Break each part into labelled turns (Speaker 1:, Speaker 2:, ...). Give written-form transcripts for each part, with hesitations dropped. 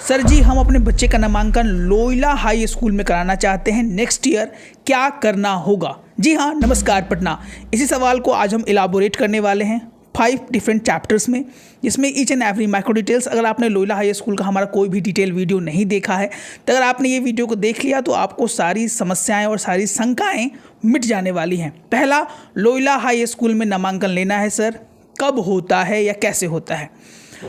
Speaker 1: Sir जी, हम अपने बच्चे का नामांकन लोयला हाई स्कूल में कराना चाहते हैं नेक्स्ट ईयर, क्या करना होगा? जी हाँ, नमस्कार पटना। इसी सवाल को आज हम इलाबोरेट करने वाले हैं 5 डिफरेंट चैप्टर्स में, जिसमें each and every micro details. अगर आपने लोयला हाई स्कूल का हमारा कोई भी डिटेल वीडियो नहीं देखा है, तो अगर आपने ये वीडियो को देख लिया तो आपको सारी समस्याएं और सारी शंकाएं मिट जाने वाली हैं। पहला, लोयला हाई स्कूल में नामांकन लेना है सर, कब होता है या कैसे होता है?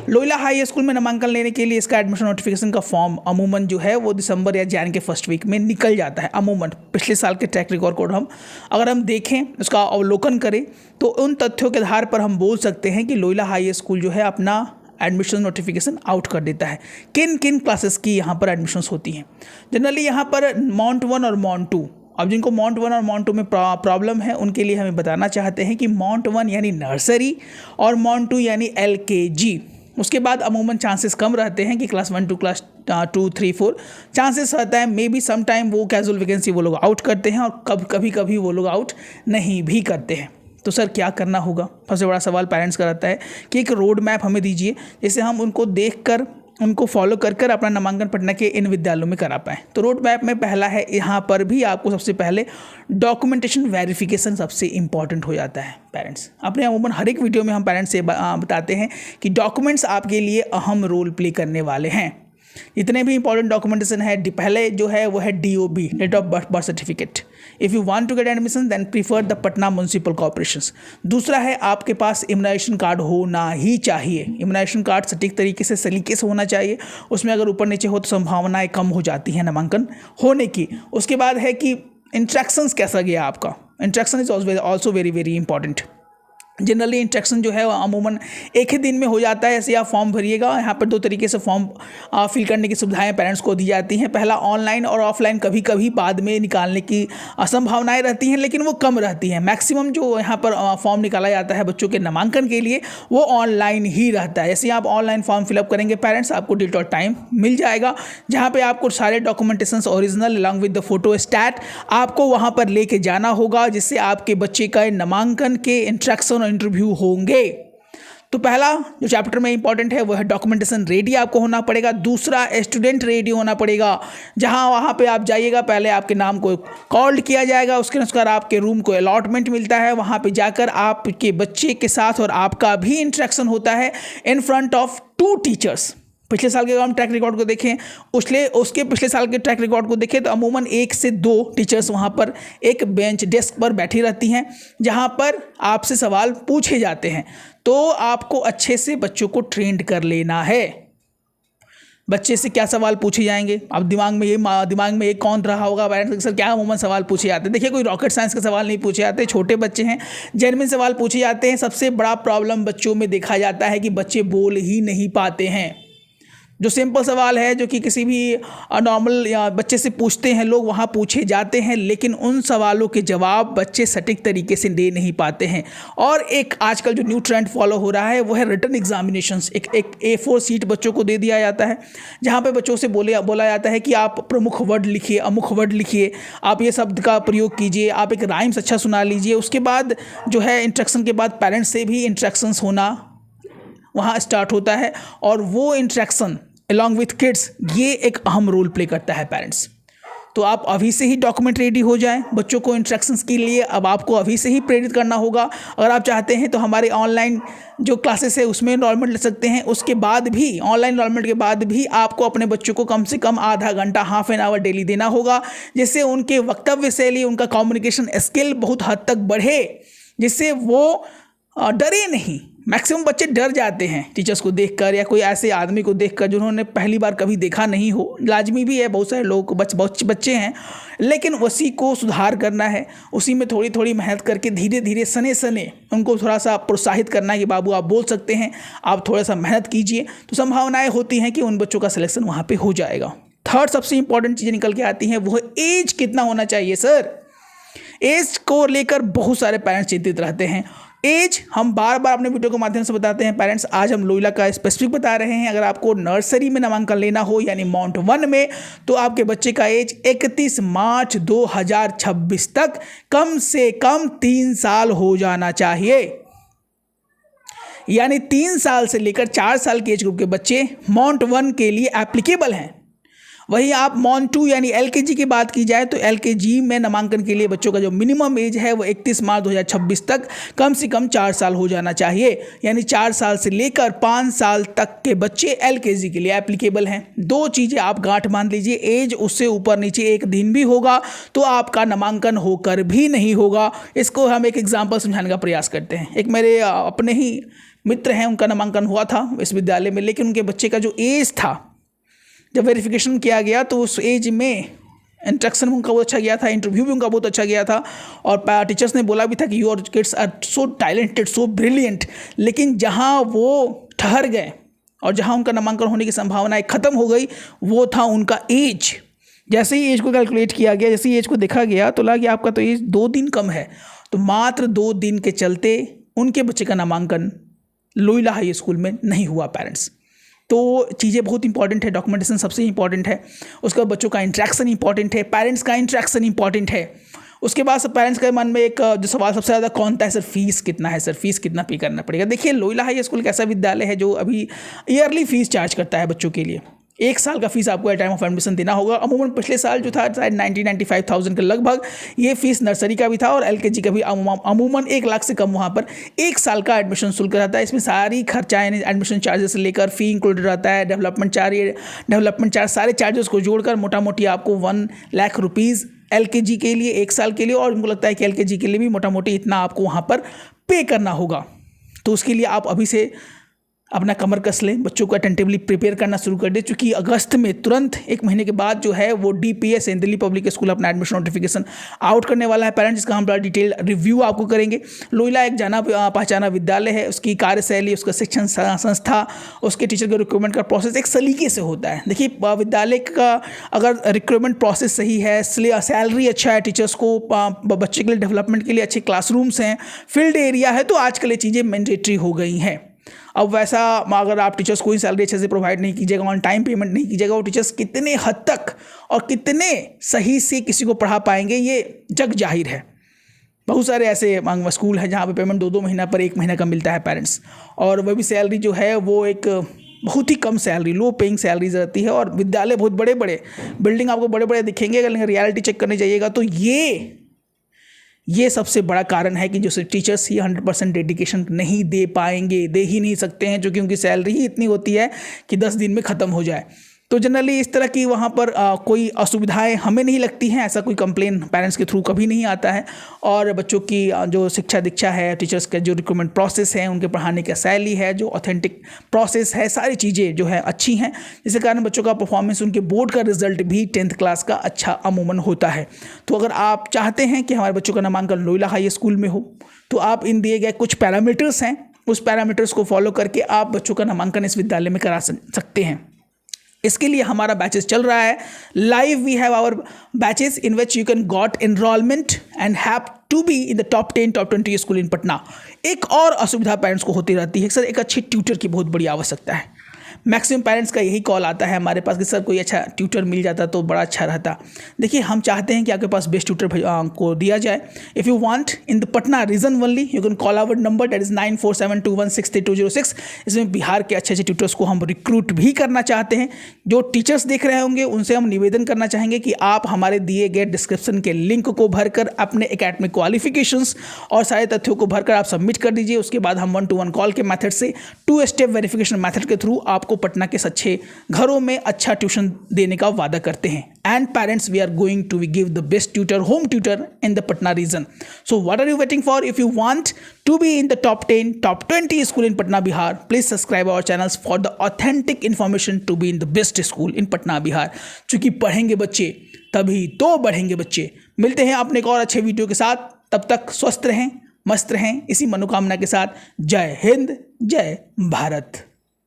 Speaker 1: लोयला हाई स्कूल में नामांकन लेने के लिए इसका एडमिशन नोटिफिकेशन का फॉर्म अमूमन जो है वो दिसंबर या जनवरी के फर्स्ट वीक में निकल जाता है। अमूमन पिछले साल के ट्रैक रिकॉर्ड को अगर हम देखें, उसका अवलोकन करें, तो उन तथ्यों के आधार पर हम बोल सकते हैं कि लोयला हाई स्कूल जो है अपना एडमिशन नोटिफिकेशन आउट कर देता है। किन किन क्लासेस की यहाँ पर एडमिशन्स होती हैं? जनरली यहाँ पर मॉन्ट 1 और मॉन्ट 2। अब जिनको मॉन्ट 1 और मॉन्ट 2 में प्रॉब्लम है, उनके लिए हमें बताना चाहते हैं कि मॉन्ट 1 यानी नर्सरी और मॉन्ट 2 यानी LKG। उसके बाद अमूमन चांसेस कम रहते हैं कि क्लास 1 टू क्लास 2, 3, 4 चांसेस रहता है। मे बी सम टाइम वो कैजुअल वैकेंसी वो लोग आउट करते हैं और कभी कभी वो लोग आउट नहीं भी करते हैं। तो सर क्या करना होगा? सबसे बड़ा सवाल पेरेंट्स का रहता है कि एक रोड मैप हमें दीजिए, जिससे हम उनको देखकर उनको फॉलो कर अपना नामांकन पटना के इन विद्यालयों में करा पाएँ। तो रोड मैप में पहला है, यहाँ पर भी आपको सबसे पहले डॉक्यूमेंटेशन वेरिफिकेशन सबसे इंपॉर्टेंट हो जाता है। पेरेंट्स अपने अमूमन हर एक वीडियो में हम पेरेंट्स से बताते हैं कि डॉक्यूमेंट्स आपके लिए अहम रोल प्ले करने वाले हैं। इतने भी इंपॉर्टेंट डॉक्यूमेंटेशन है। पहले जो है वो है DOB, date of birth certificate. If you want to get admission then prefer the Patna municipal corporations. दूसरा है, आपके पास इम्यूनाइजेशन कार्ड होना ही चाहिए। इम्यूनाइजेशन कार्ड सटीक तरीके से सलीके से होना चाहिए। उसमें अगर ऊपर नीचे हो तो संभावनाएं कम हो जाती हैं नामांकन होने की। उसके बाद है कि इंट्रैक्शंस कैसा गया आपका। Interaction is also very very important. Generally instruction जो है वो अमूमन एक ही दिन में हो जाता है। ऐसे आप फॉर्म भरिएगा। यहाँ पर 2 तरीके से फॉर्म फिल करने की सुविधाएं पेरेंट्स को दी जाती हैं। पहला ऑनलाइन और ऑफलाइन, कभी कभी बाद में निकालने की संभावनाएं रहती हैं, लेकिन वो कम रहती हैं। मैक्सिमम जो यहाँ पर फॉर्म निकाला जाता है बच्चों के नामांकन के लिए वो ऑनलाइन ही रहता है। जैसे आप ऑनलाइन फॉर्म फिलअप करेंगे पेरेंट्स, आपको डेट और टाइम मिल जाएगा, जहाँ पर आपको सारे documentation original along with the photostat आपको वहाँ पर लेके जाना होगा, जिससे आपके बच्चे का नामांकन के इंस्ट्रक्शन इंटरव्यू होंगे। तो पहला जो चैप्टर में इंपॉर्टेंट है वो है डॉक्यूमेंटेशन रेडी आपको होना पड़ेगा। दूसरा, स्टूडेंट रेडी होना पड़ेगा, जहां वहां पे आप जाइएगा, पहले आपके नाम को कॉल्ड किया जाएगा, उसके अनुसार आपके रूम को अलॉटमेंट मिलता है। वहां पे जाकर आपके बच्चे के साथ और आपका भी इंटरेक्शन होता है इन फ्रंट ऑफ 2 टीचर्स। पिछले साल के अगर हम ट्रैक रिकॉर्ड को देखें, उसके पिछले साल के ट्रैक रिकॉर्ड को देखें तो अमूमन 1 से 2 टीचर्स वहाँ पर एक बेंच डेस्क पर बैठी रहती हैं, जहाँ पर आपसे सवाल पूछे जाते हैं। तो आपको अच्छे से बच्चों को ट्रेंड कर लेना है। बच्चे से क्या सवाल पूछे जाएंगे? अब दिमाग में ये कौन रहा होगा पेरेंट्स, सर क्या अमूमन सवाल पूछे जाते हैं? देखिए, कोई रॉकेट साइंस के सवाल नहीं पूछे जाते। छोटे बच्चे हैं, जेन्युइन सवाल पूछे जाते हैं। सबसे बड़ा प्रॉब्लम बच्चों में देखा जाता है कि बच्चे बोल ही नहीं पाते हैं। जो सिंपल सवाल है, जो कि किसी भी नॉर्मल या बच्चे से पूछते हैं लोग, वहाँ पूछे जाते हैं, लेकिन उन सवालों के जवाब बच्चे सटीक तरीके से दे नहीं पाते हैं। और एक आजकल जो न्यू ट्रेंड फॉलो हो रहा है वो है रिटन एग्जामिनेशंस। एक A4 शीट बच्चों को दे दिया जाता है, जहाँ पे बच्चों से बोला जाता है कि आप प्रमुख वर्ड लिखिए, अमुख वर्ड लिखिए, आप ये शब्द का प्रयोग कीजिए, आप एक राइम्स अच्छा सुना लीजिए। उसके बाद जो है इंस्ट्रक्शन के बाद पेरेंट्स से भी इंस्ट्रक्शंस होना वहाँ स्टार्ट होता है, और वो इंट्रैक्शन अलॉन्ग विथ किड्स ये एक अहम रोल प्ले करता है पेरेंट्स। तो आप अभी से ही डॉक्यूमेंट रेडी हो जाएं बच्चों को इंस्ट्रक्शंस के लिए। अब आपको अभी से ही प्रेरित करना होगा। अगर आप चाहते हैं तो हमारे ऑनलाइन जो क्लासेस है उसमें एनरोलमेंट ले सकते हैं। उसके बाद भी ऑनलाइन एनरोलमेंट के बाद भी आपको अपने बच्चों को कम से कम आधा घंटा, हाफ एन आवर डेली देना होगा, जिससे उनके वक्तव्य शैली, उनका कम्युनिकेशन स्किल बहुत हद तक बढ़े, जिससे वो डरे नहीं। मैक्सिमम बच्चे डर जाते हैं टीचर्स को देखकर या कोई ऐसे आदमी को देखकर जिन्होंने पहली बार कभी देखा नहीं हो। लाजमी भी है, बहुत सारे लोग बच्चे हैं, लेकिन उसी को सुधार करना है। उसी में थोड़ी थोड़ी मेहनत करके धीरे धीरे सने उनको थोड़ा सा प्रोत्साहित करना है कि बाबू आप बोल सकते हैं, आप थोड़ा सा मेहनत कीजिए, तो संभावनाएं होती हैं कि उन बच्चों का सिलेक्शन वहाँ पर हो जाएगा। थर्ड सबसे इंपॉर्टेंट चीज़ें निकल के आती हैं, वो एज कितना होना चाहिए सर। एज को लेकर बहुत सारे पेरेंट्स चिंतित रहते हैं। एज हम बार बार अपने वीडियो के माध्यम से बताते हैं पेरेंट्स। आज हम लोयला का स्पेसिफिक बता रहे हैं। अगर आपको नर्सरी में नामांकन लेना हो यानी मॉन्ट 1 में, तो आपके बच्चे का एज 31 मार्च 2026 तक कम से कम 3 साल हो जाना चाहिए। यानी 3 साल से लेकर 4 साल के एज ग्रुप के बच्चे मॉन्ट 1 के लिए एप्लीकेबल हैं। वहीं आप मॉन्ट 2 यानी LKG की बात की जाए तो LKG में नामांकन के लिए बच्चों का जो मिनिमम एज है वो 31 मार्च 2026 तक कम से कम 4 साल हो जाना चाहिए। यानी 4 साल से लेकर 5 साल तक के बच्चे LKG के लिए एप्लीकेबल हैं। 2 चीज़ें आप गांठ बांध लीजिए, एज उससे ऊपर नीचे 1 दिन भी होगा तो आपका नामांकन होकर भी नहीं होगा। इसको हम एक एग्जाम्पल समझाने का प्रयास करते हैं। एक मेरे अपने ही मित्र हैं, उनका नामांकन हुआ था इस विद्यालय में, लेकिन उनके बच्चे का जो एज था, जब वेरिफिकेशन किया गया तो उस एज में इंट्रैक्शन उनका बहुत अच्छा गया था, इंटरव्यू भी उनका बहुत अच्छा गया था और टीचर्स ने बोला भी था कि your kids are so talented, so brilliant. लेकिन जहां वो ठहर गए और जहां उनका नामांकन होने की संभावनाएं खत्म हो गई वो था उनका एज। जैसे ही एज को कैलकुलेट किया गया, जैसे ही एज को देखा गया तो लगा कि आपका तो एज 2 दिन कम है। तो मात्र 2 दिन के चलते उनके बच्चे का नामांकन लोहिला हाई स्कूल में नहीं हुआ पेरेंट्स। तो चीज़ें बहुत इंपॉर्टेंट है, डॉक्यूमेंटेशन सबसे इंपॉर्टेंट है, उसका बच्चों का इंट्रैक्शन इंपॉर्टेंट है, पेरेंट्स का इंट्रैक्शन इंपॉर्टेंट है। उसके बाद सब पेरेंट्स के मन में एक जो सवाल सबसे ज़्यादा कौन था, सर फीस कितना है, सर फीस कितना पे करना पड़ेगा। देखिए लोहिला हाई स्कूल एक ऐसा विद्यालय है जो अभी ईयरली फीस चार्ज करता है बच्चों के लिए। 1 साल का फीस आपको एट टाइम ऑफ एडमिशन देना होगा। अमूमन पिछले साल जो था शायद 90-95,000 के लगभग ये फीस नर्सरी का भी था और LKG का भी अमूमन 1 लाख से कम वहाँ पर 1 साल का एडमिशन शुल्क रहता है। इसमें सारी खर्चा यानी एडमिशन चार्जेस से लेकर फ़ी इंक्लूडेड रहता है, डेवलपमेंट चार्ज सारे चार्जेस को जोड़कर मोटा मोटी आपको 1 लाख रुपीज़ LKG के लिए 1 साल के लिए, और मुझे लगता है कि LKG के लिए भी मोटा मोटी इतना आपको वहाँ पर पे करना होगा। तो उसके लिए आप अभी से अपना कमर कस लें, बच्चों को अटेंटिवली प्रिपेयर करना शुरू कर दें, क्योंकि अगस्त में तुरंत 1 महीने के बाद जो है वो DPS दिल्ली पब्लिक स्कूल अपना एडमिशन नोटिफिकेशन आउट करने वाला है पेरेंट्स, जिसका हम बड़ा डिटेल रिव्यू आपको करेंगे। लोहिला एक जाना पहचाना विद्यालय है, उसकी कार्यशैली, उसका शिक्षण संस्था, उसके टीचर के रिक्रूटमेंट का प्रोसेस एक सलीके से होता है। देखिए विद्यालय का अगर रिक्रूटमेंट प्रोसेस सही है, सैलरी अच्छा है, टीचर्स को बच्चे के लिए डेवलपमेंट के लिए अच्छे क्लासरूम्स हैं, फील्ड एरिया है, तो आजकल ये चीज़ें मैंडेटरी हो गई हैं। अब वैसा अगर आप टीचर्स को ही सैलरी अच्छे से प्रोवाइड नहीं कीजिएगा, ऑन टाइम पेमेंट नहीं कीजिएगा, वो टीचर्स कितने हद तक और कितने सही से किसी को पढ़ा पाएंगे ये जग जाहिर है। बहुत सारे ऐसे स्कूल हैं जहाँ पे पेमेंट 2-2 महीना पर 1 महीना का मिलता है पेरेंट्स, और वह भी सैलरी जो है वो एक बहुत ही कम सैलरी, लो पेइंग सैलरीज रहती है। और विद्यालय बहुत बड़े बड़े बिल्डिंग आपको बड़े बड़े दिखेंगे, अगर रियलिटी चेक करने जाइएगा तो ये सबसे बड़ा कारण है कि जो टीचर्स ही 100% डेडिकेशन नहीं दे पाएंगे, दे ही नहीं सकते हैं, जो कि उनकी सैलरी ही इतनी होती है कि 10 दिन में ख़त्म हो जाए। तो जनरली इस तरह की वहाँ पर कोई असुविधाएं हमें नहीं लगती हैं, ऐसा कोई कंप्लेन पेरेंट्स के थ्रू कभी नहीं आता है। और बच्चों की जो शिक्षा दीक्षा है, टीचर्स का जो रिक्रूटमेंट प्रोसेस है, उनके पढ़ाने का शैली है, जो ऑथेंटिक प्रोसेस है, सारी चीज़ें जो है अच्छी हैं, जिसके कारण बच्चों का परफॉर्मेंस, उनके बोर्ड का रिजल्ट भी 10th क्लास का अच्छा अमूमन होता है। तो अगर आप चाहते हैं कि हमारे बच्चों का नामांकन लोहिला हाई स्कूल में हो तो आप इन दिए गए कुछ पैरामीटर्स हैं, उस पैरामीटर्स को फॉलो करके आप बच्चों का नामांकन इस विद्यालय में करा सकते हैं। इसके लिए हमारा बैचेस चल रहा है live. We have our batches in which you can got enrollment and have to be in the top 10 top 20 school in Patna. एक और असुविधा पेरेंट्स को होती रहती है, सर एक अच्छे ट्यूटर की बहुत बड़ी आवश्यकता है। मैक्सिमम पेरेंट्स का यही कॉल आता है हमारे पास कि सर कोई अच्छा ट्यूटर मिल जाता तो बड़ा अच्छा रहता। देखिए हम चाहते हैं कि आपके पास बेस्ट ट्यूटर को दिया जाए। If you want in the Patna region only you can call our number, that is 9472163206। इसमें बिहार के अच्छे अच्छे ट्यूटर्स को हम रिक्रूट भी करना चाहते हैं। जो टीचर्स देख रहे होंगे उनसे हम निवेदन करना चाहेंगे कि आप हमारे दिए गए डिस्क्रिप्शन के लिंक को भरकर अपने एकेडमिक क्वालिफिकेशंस और सारे तथ्यों को भरकर आप सबमिट कर दीजिए। उसके बाद हम 1-to-1 कॉल के मेथड से 2 स्टेप वेरिफिकेशन मेथड के थ्रू आपको पटना के अच्छे घरों में अच्छा ट्यूशन देने का वादा करते हैं। And parents, we are going to give the best tutor, home tutor in the Patna region. So what are you waiting for? If you want to be in the top 10 top 20 school in Patna Bihar, please subscribe our channels for the authentic information to be in the best school in Patna Bihar. चूंकि पढ़ेंगे बच्चे तभी तो बढ़ेंगे बच्चे। मिलते हैं अपने एक और अच्छे वीडियो के साथ, तब तक स्वस्थ रहें, मस्त रहें, इसी मनोकामना के साथ। जय हिंद, जय भारत।